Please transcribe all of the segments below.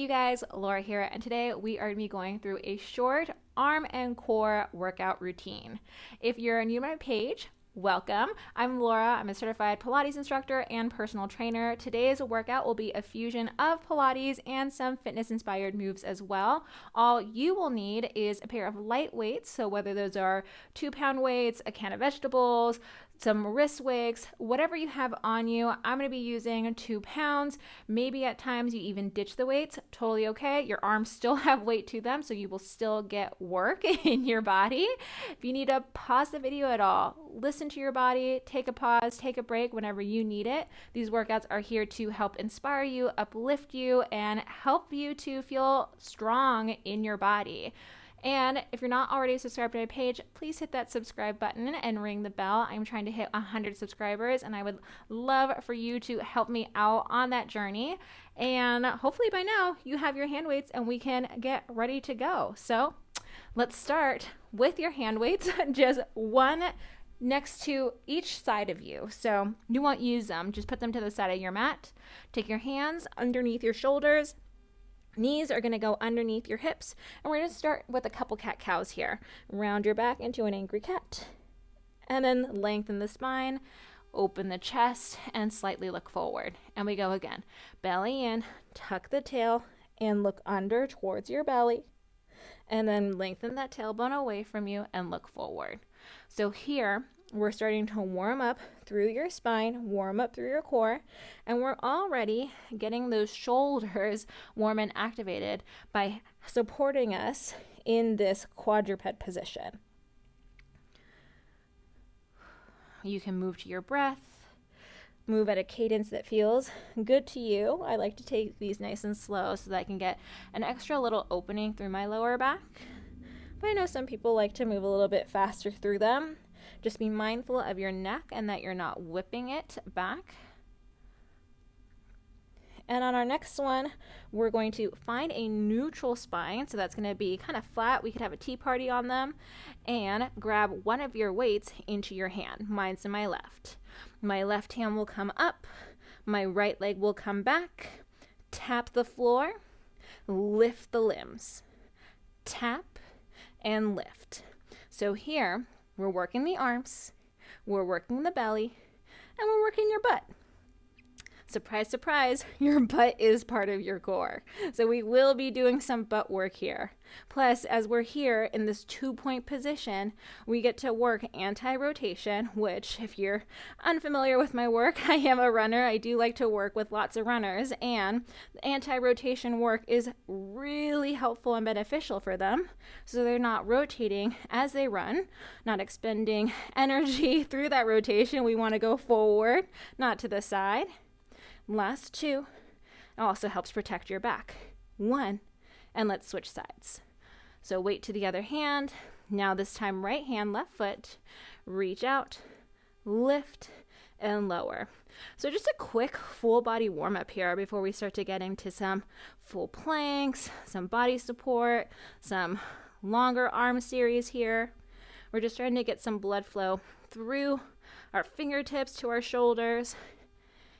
You guys, Laura here, and today we are going to be going through a short arm and core workout routine. If you're new to my page, welcome. I'm Laura. I'm a certified Pilates instructor and personal trainer. Today's workout will be a fusion of Pilates and some fitness-inspired moves as well. All you will need is a pair of light weights, so whether those are 2-pound weights, a can of vegetables, some wrist weights, whatever you have on you. I'm going to be using 2 pounds. Maybe at times you even ditch the weights. Totally okay. Your arms still have weight to them, so you will still get work in your body. If you need to pause the video at all, listen to your body, take a pause, take a break whenever you need it. These workouts are here to help inspire you, uplift you, and help you to feel strong in your body. And if you're not already subscribed to my page, please hit that subscribe button and ring the bell. I'm trying to hit 100 subscribers, and I would love for you to help me out on that journey. And hopefully by now you have your hand weights and we can get ready to go. So let's start with your hand weights, just one next to each side of you. So you won't use them, just put them to the side of your mat. Take your hands underneath your shoulders. Knees are going to go underneath your hips, and we're going to start with a couple cat-cows here. Round your back into an angry cat, and then lengthen the spine, open the chest, and slightly look forward. And we go again. Belly in, tuck the tail, and look under towards your belly, and then lengthen that tailbone away from you and look forward. So here, we're starting to warm up through your spine, warm up through your core, and we're already getting those shoulders warm and activated by supporting us in this quadruped position. You can move to your breath, move at a cadence that feels good to you. I like to take these nice and slow so that I can get an extra little opening through my lower back. But I know some people like to move a little bit faster through them. Just be mindful of your neck and that you're not whipping it back. And on our next one, we're going to find a neutral spine. So that's going to be kind of flat. We could have a tea party on them. And grab one of your weights into your hand. Mine's in my left. My left hand will come up. My right leg will come back. Tap the floor. Lift the limbs. Tap and lift. So here, we're working the arms, we're working the belly, and we're working your butt. Surprise, surprise, your butt is part of your core. So we will be doing some butt work here. Plus, as we're here in this 2-point position, we get to work anti-rotation, which if you're unfamiliar with my work, I am a runner. I do like to work with lots of runners, and the anti-rotation work is really helpful and beneficial for them. So they're not rotating as they run, not expending energy through that rotation. We want to go forward, not to the side. Last 2. It also helps protect your back. 1, and let's switch sides. So weight to the other hand. Now this time right hand, left foot. Reach out, lift, and lower. So just a quick full body warm up here before we start to get into some full planks, some body support, some longer arm series here. We're just trying to get some blood flow through our fingertips to our shoulders,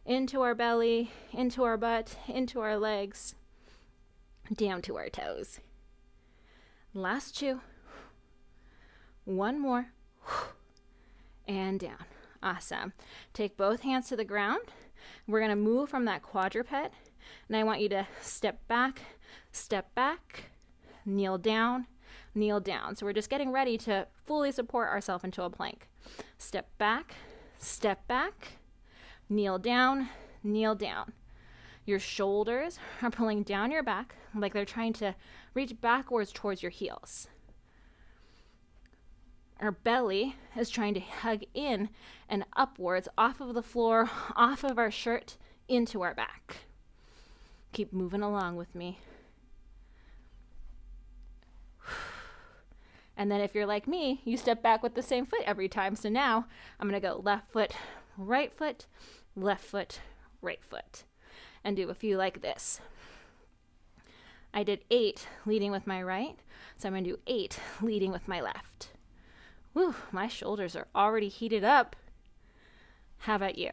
into our belly, into our butt, into our legs, down to our toes. Last 2. 1 more. And down. Awesome. Take both hands to the ground. We're going to move from that quadruped. And I want you to step back, kneel down, kneel down. So we're just getting ready to fully support ourselves into a plank. Step back, kneel down, kneel down. Your shoulders are pulling down your back like they're trying to reach backwards towards your heels. Our belly is trying to hug in and upwards off of the floor, off of our shirt, into our back. Keep moving along with me. And then if you're like me, you step back with the same foot every time. So now I'm going to go left foot, right foot, left foot, right foot, and do a few like this. I did 8 leading with my right, so I'm going to do 8 leading with my left. Whew, my shoulders are already heated up. How about you?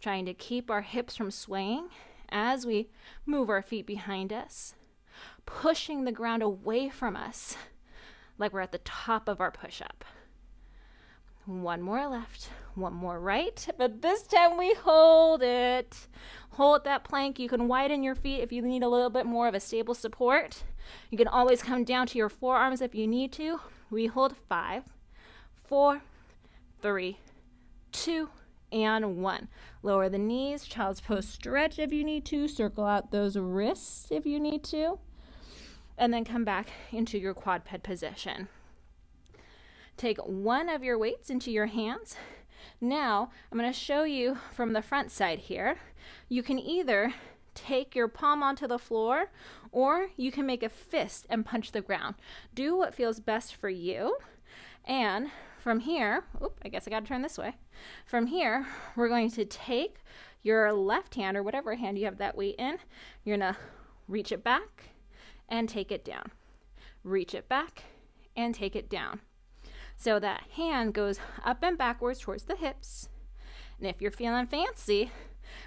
trying to keep our hips from swaying as we move our feet behind us, pushing the ground away from us like we're at the top of our push-up. One more left, one more right, but this time we hold it. Hold that plank. You can widen your feet if you need a little bit more of a stable support. You can always come down to your forearms if you need to. We hold 5, 4, 3, 2, and 1. Lower the knees, child's pose stretch if you need to. Circle out those wrists if you need to. And then come back into your quadruped position. Take one of your weights into your hands. Now, I'm going to show you from the front side here. You can either take your palm onto the floor, or you can make a fist and punch the ground. Do what feels best for you. And from here, I guess I got to turn this way. From here, we're going to take your left hand, or whatever hand you have that weight in. You're going to reach it back and take it down. Reach it back and take it down. So that hand goes up and backwards towards the hips. And if you're feeling fancy,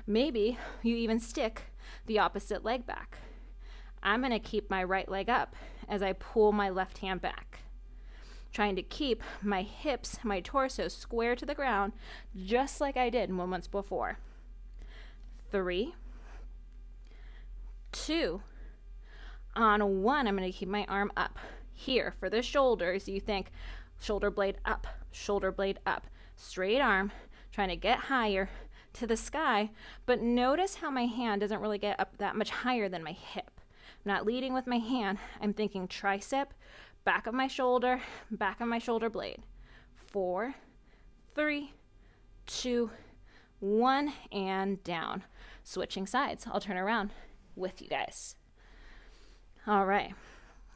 maybe you even stick the opposite leg back. I'm going to keep my right leg up as I pull my left hand back, trying to keep my hips, my torso square to the ground, just like I did moments before. 3, 2, on 1, I'm going to keep my arm up. Here, for the shoulders, you think shoulder blade up, straight arm, trying to get higher to the sky, but notice how my hand doesn't really get up that much higher than my hip. I'm not leading with my hand. I'm thinking tricep, back of my shoulder blade. 4, 3, 2, 1, and down. Switching sides. I'll turn around with you guys. All right.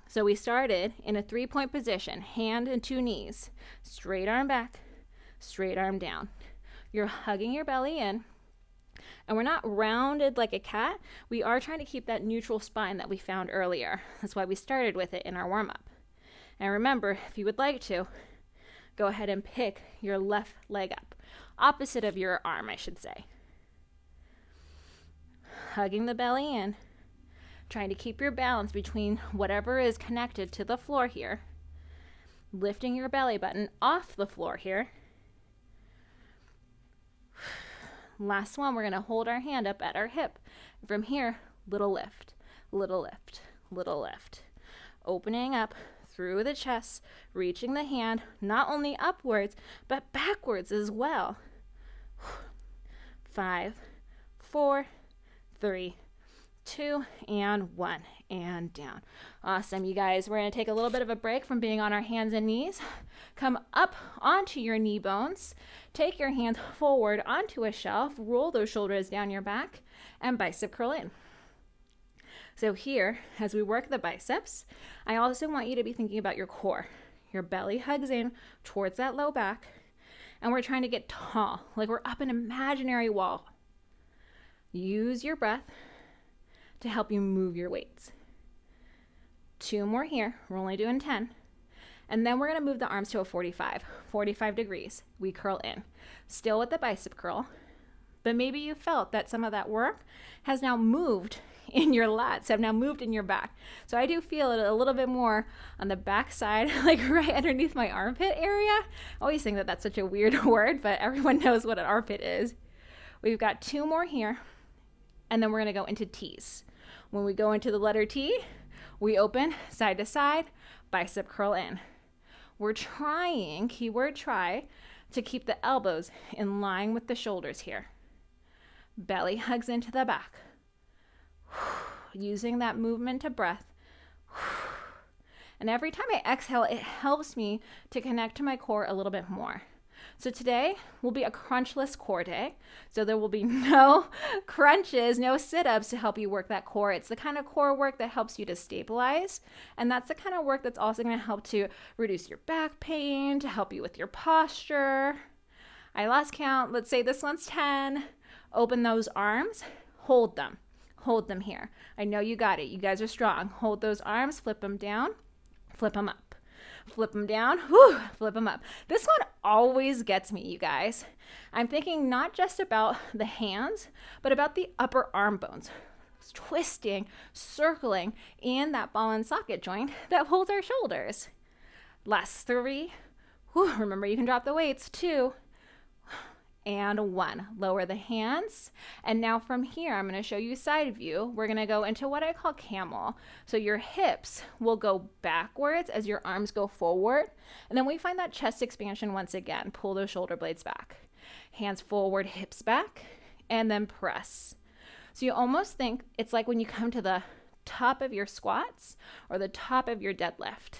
So we started in a 3-point position, hand and 2 knees, straight arm back, straight arm down. You're hugging your belly in, and we're not rounded like a cat. We are trying to keep that neutral spine that we found earlier. That's why we started with it in our warm-up. And remember, if you would like to, go ahead and pick your left leg up, opposite of your arm, I should say. Hugging the belly in. Trying to keep your balance between whatever is connected to the floor here. Lifting your belly button off the floor here. Last one, we're going to hold our hand up at our hip. From here, little lift, little lift, little lift. Opening up through the chest, reaching the hand not only upwards, but backwards as well. 5, 4, 3, 2, and 1, and down. Awesome, you guys. We're going to take a little bit of a break from being on our hands and knees. Come up onto your knee bones. Take your hands forward onto a shelf. Roll those shoulders down your back and bicep curl in. So here, as we work the biceps, I also want you to be thinking about your core. Your belly hugs in towards that low back, and we're trying to get tall, like we're up an imaginary wall. Use your breath to help you move your weights. 2 more here. We're only doing 10. And then we're going to move the arms to a 45 degrees. We curl in. Still with the bicep curl, but maybe you felt that some of that work has now moved in your lats, have now moved in your back. So I do feel it a little bit more on the back side, like right underneath my armpit area. I always think that that's such a weird word, but everyone knows what an armpit is. We've got 2 more here, and then we're going to go into T's. When we go into the letter T, we open side to side, bicep curl in. We're trying, keyword try, to keep the elbows in line with the shoulders here. Belly hugs into the back. Using that movement to breath. And every time I exhale, it helps me to connect to my core a little bit more. So today will be a crunchless core day. So there will be no crunches, no sit-ups to help you work that core. It's the kind of core work that helps you to stabilize. And that's the kind of work that's also going to help to reduce your back pain, to help you with your posture. I lost count. Let's say this one's 10. Open those arms. Hold them. Hold them here. I know you got it. You guys are strong. Hold those arms. Flip them down. Flip them up. flip them down, whew, flip them up. This one always gets me, you guys. I'm thinking not just about the hands, but about the upper arm bones. Twisting, circling in that ball and socket joint that holds our shoulders. Last 3. Whew, remember, you can drop the weights. 2 and 1. Lower the hands. And now from here, I'm going to show you side view. We're going to go into what I call camel. So your hips will go backwards as your arms go forward. And then we find that chest expansion once again. Pull those shoulder blades back. Hands forward, hips back, and then press. So you almost think it's like when you come to the top of your squats or the top of your deadlift.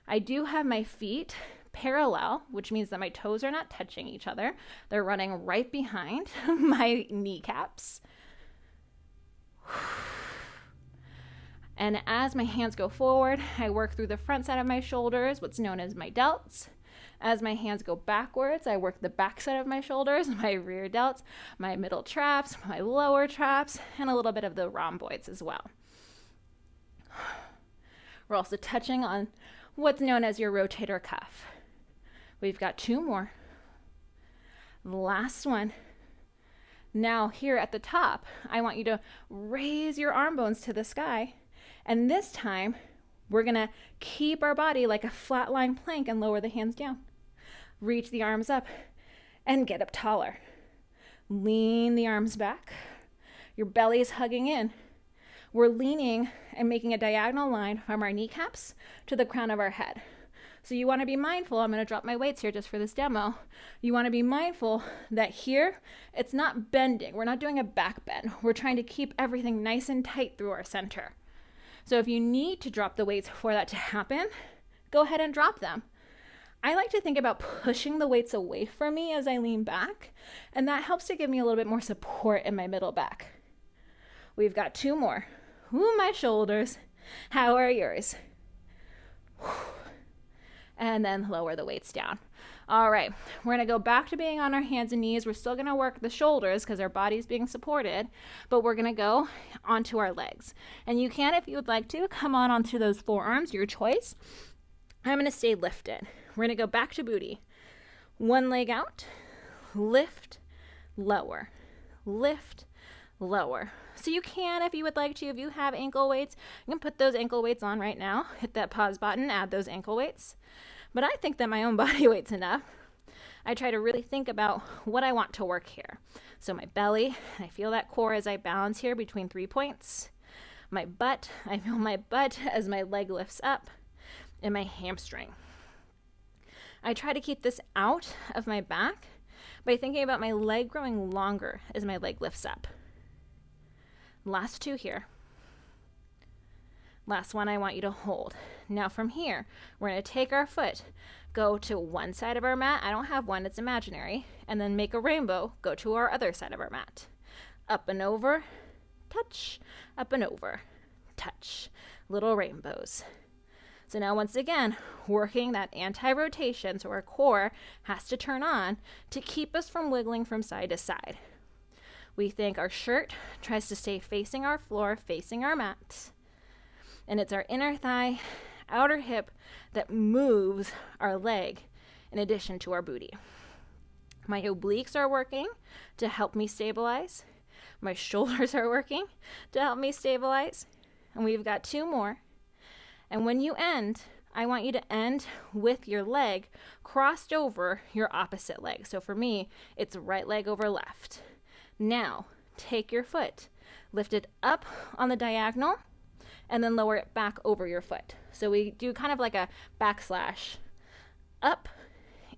I do have my feet parallel, which means that my toes are not touching each other. They're running right behind my kneecaps. And as my hands go forward, I work through the front side of my shoulders, what's known as my delts. As my hands go backwards, I work the back side of my shoulders, my rear delts, my middle traps, my lower traps, and a little bit of the rhomboids as well. We're also touching on what's known as your rotator cuff. We've got 2 more. Last one. Now here at the top, I want you to raise your arm bones to the sky. And this time, we're going to keep our body like a flat line plank and lower the hands down. Reach the arms up and get up taller. Lean the arms back. Your belly is hugging in. We're leaning and making a diagonal line from our kneecaps to the crown of our head. So you want to be mindful, I'm going to drop my weights here just for this demo. You want to be mindful that here, it's not bending. We're not doing a back bend. We're trying to keep everything nice and tight through our center. So if you need to drop the weights for that to happen, go ahead and drop them. I like to think about pushing the weights away from me as I lean back, and that helps to give me a little bit more support in my middle back. We've got 2 more. Ooh, my shoulders. How are yours? And then lower the weights down. All right, we're gonna go back to being on our hands and knees. We're still gonna work the shoulders because our body's being supported, but we're gonna go onto our legs. And you can, if you would like to, come onto those forearms, your choice. I'm gonna stay lifted. We're gonna go back to booty. 1 leg out, lift, lower, lift, lower. So you can, if you would like to, if you have ankle weights, you can put those ankle weights on right now. Hit that pause button, add those ankle weights. But I think that my own body weight's enough. I try to really think about what I want to work here. So my belly, I feel that core as I balance here between 3 points. My butt, I feel my butt as my leg lifts up, and my hamstring. I try to keep this out of my back by thinking about my leg growing longer as my leg lifts up. Last 2 here. Last one I want you to hold. Now from here, we're going to take our foot, go to one side of our mat. I don't have one, it's imaginary. And then make a rainbow, go to our other side of our mat. Up and over, touch, up and over, touch. Little rainbows. So now once again, working that anti-rotation, so our core has to turn on to keep us from wiggling from side to side. We think our shirt tries to stay facing our floor, facing our mat. And it's our inner thigh, outer hip that moves our leg in addition to our booty. My obliques are working to help me stabilize. My shoulders are working to help me stabilize. And we've got 2 more. And when you end, I want you to end with your leg crossed over your opposite leg. So for me, it's right leg over left. Now, take your foot, lift it up on the diagonal, and then lower it back over your foot. So we do kind of like a backslash, up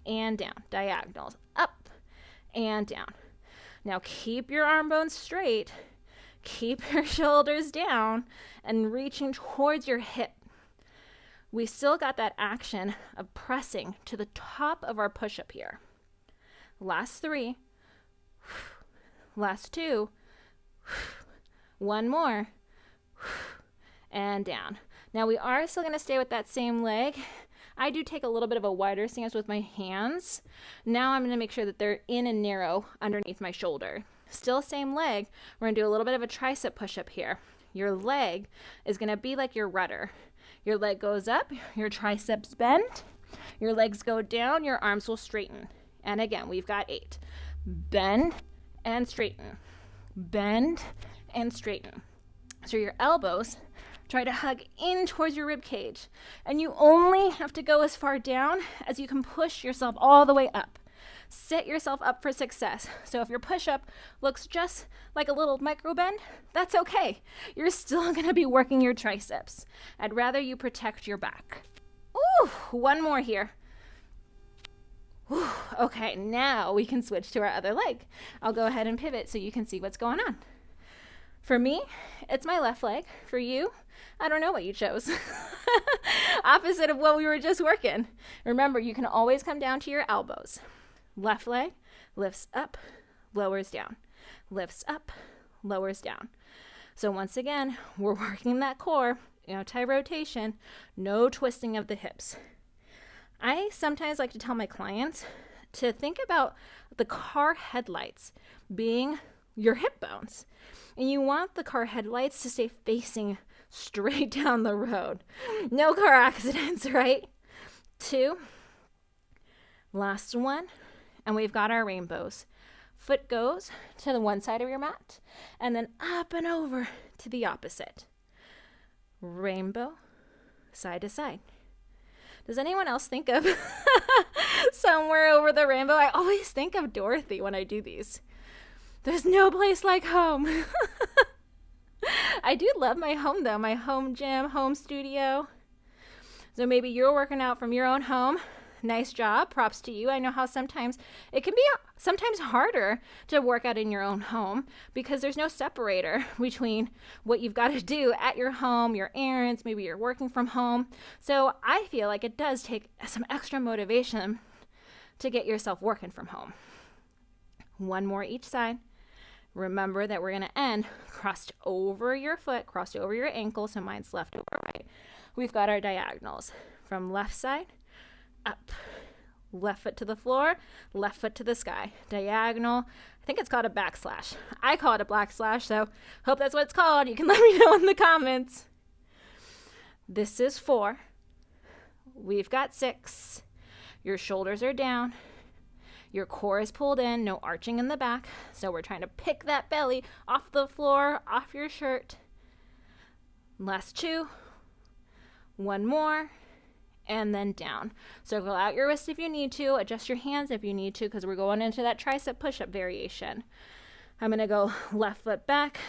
and down, diagonals, up and down. Now keep your arm bones straight, keep your shoulders down, and reaching towards your hip. We still got that action of pressing to the top of our push-up here. Last 3, last 2, 1 more, and down. Now we are still going to stay with that same leg. I do take a little bit of a wider stance with my hands. Now I'm going to make sure that they're in and narrow underneath my shoulder. Still same leg. We're going to do a little bit of a tricep push-up here. Your leg is going to be like your rudder. Your leg goes up, your triceps bend, your legs go down, your arms will straighten. And again, we've got 8. Bend and straighten. Bend and straighten. So your elbows try to hug in towards your rib cage. And you only have to go as far down as you can push yourself all the way up. Set yourself up for success. So if your push-up looks just like a little micro bend, that's okay. You're still going to be working your triceps. I'd rather you protect your back. Ooh, one more here. Ooh, okay, now we can switch to our other leg. I'll go ahead and pivot so you can see what's going on. For me, it's my left leg. For you, I don't know what you chose. Opposite of what we were just working. Remember, you can always come down to your elbows. Left leg lifts up, lowers down. Lifts up, lowers down. So once again, we're working that core, anti-rotation, no twisting of the hips. I sometimes like to tell my clients to think about the car headlights being your hip bones. And you want the car headlights to stay facing straight down the road. No car accidents, right? 2. Last one. And we've got our rainbows. Foot goes to the one side of your mat and then up and over to the opposite. Rainbow, side to side. Does anyone else think of somewhere over the rainbow? I always think of Dorothy when I do these. There's no place like home. I do love my home though, my home gym, home studio. So maybe you're working out from your own home. Nice job. Props to you. I know how sometimes it can be harder to work out in your own home because there's no separator between what you've got to do at your home, your errands, maybe you're working from home. So I feel like it does take some extra motivation to get yourself working from home. One more each side. Remember that we're going to end crossed over your foot, crossed over your ankle. So mine's left over right. We've got our diagonals from left side up, left foot to the floor, left foot to the sky, diagonal. I think it's called a backslash. I call it a backslash, so hope that's what it's called. You can let me know in the comments. This is 4. We've got 6. Your shoulders are down. Your core is pulled in, no arching in the back. So we're trying to pick that belly off the floor, off your shirt. Last 2. One more. And then down. Circle out your wrists if you need to. Adjust your hands if you need to because we're going into that tricep push-up variation. I'm going to go left foot back.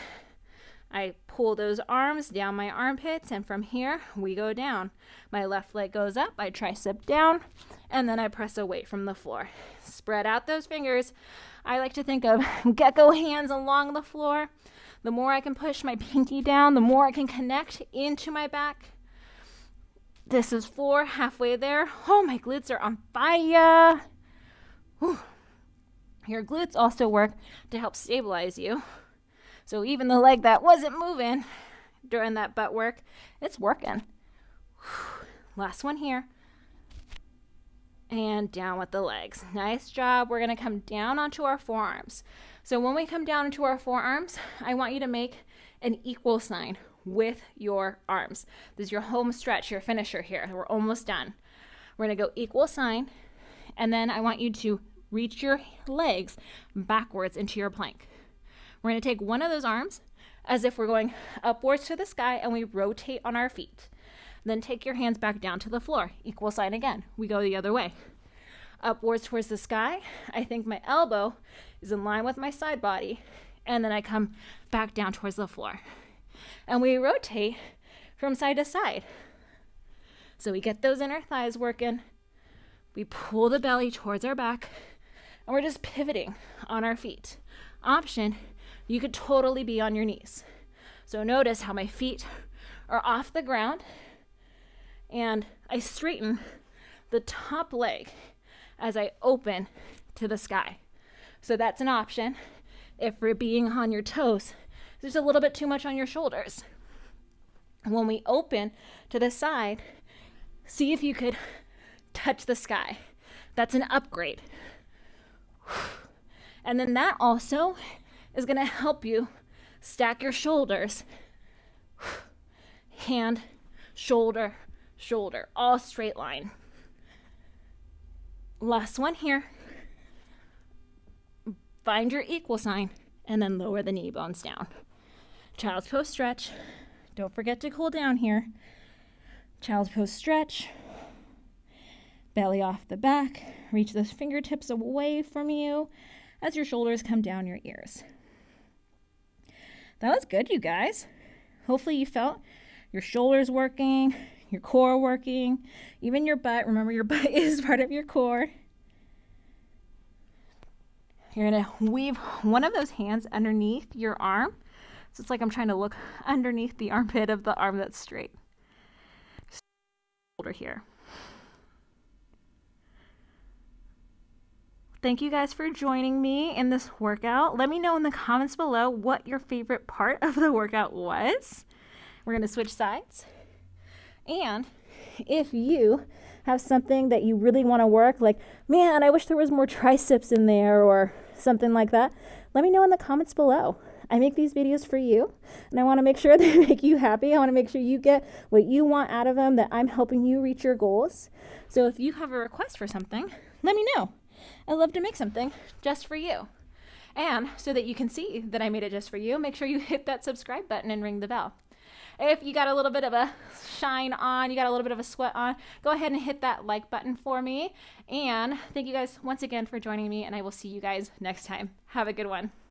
I pull those arms down my armpits, and from here we go down. My left leg goes up, I tricep down, and then I press away from the floor. Spread out those fingers. I like to think of gecko hands along the floor. The more I can push my pinky down, the more I can connect into my back. This is 4, halfway there. Oh, my glutes are on fire. Whew. Your glutes also work to help stabilize you. So even the leg that wasn't moving during that butt work, it's working. Whew. Last one here. And down with the legs. Nice job. We're going to come down onto our forearms. So when we come down into our forearms, I want you to make an equal sign with your arms. This is your home stretch, your finisher here. We're almost done. We're going to go equal sign, and then I want you to reach your legs backwards into your plank. We're going to take one of those arms as if we're going upwards to the sky, and we rotate on our feet. Then take your hands back down to the floor. Equal sign again. We go the other way. Upwards towards the sky. I think my elbow is in line with my side body, and then I come back down towards the floor. And we rotate from side to side. So we get those inner thighs working. We pull the belly towards our back. And we're just pivoting on our feet. Option, you could totally be on your knees. So notice how my feet are off the ground. And I straighten the top leg as I open to the sky. So that's an option. If we're being on your toes, there's a little bit too much on your shoulders. When we open to the side, see if you could touch the sky. That's an upgrade. And then that also is going to help you stack your shoulders. Hand, shoulder, shoulder, all straight line. Last one here. Find your equal sign and then lower the knee bones down. Child's pose stretch. Don't forget to cool down here. Child's pose stretch. Belly off the back. Reach those fingertips away from you as your shoulders come down your ears. That was good, you guys. Hopefully you felt your shoulders working, your core working, even your butt. Remember, your butt is part of your core. You're going to weave one of those hands underneath your arm. So it's like I'm trying to look underneath the armpit of the arm that's straight. Shoulder here. Thank you guys for joining me in this workout. Let me know in the comments below what your favorite part of the workout was. We're going to switch sides. And if you have something that you really want to work, like, man, I wish there was more triceps in there or something like that, let me know in the comments below. I make these videos for you, and I want to make sure they make you happy. I want to make sure you get what you want out of them, that I'm helping you reach your goals. So if you have a request for something, let me know. I'd love to make something just for you. And so that you can see that I made it just for you, make sure you hit that subscribe button and ring the bell. If you got a little bit of a shine on, you got a little bit of a sweat on, go ahead and hit that like button for me. And thank you guys once again for joining me, and I will see you guys next time. Have a good one.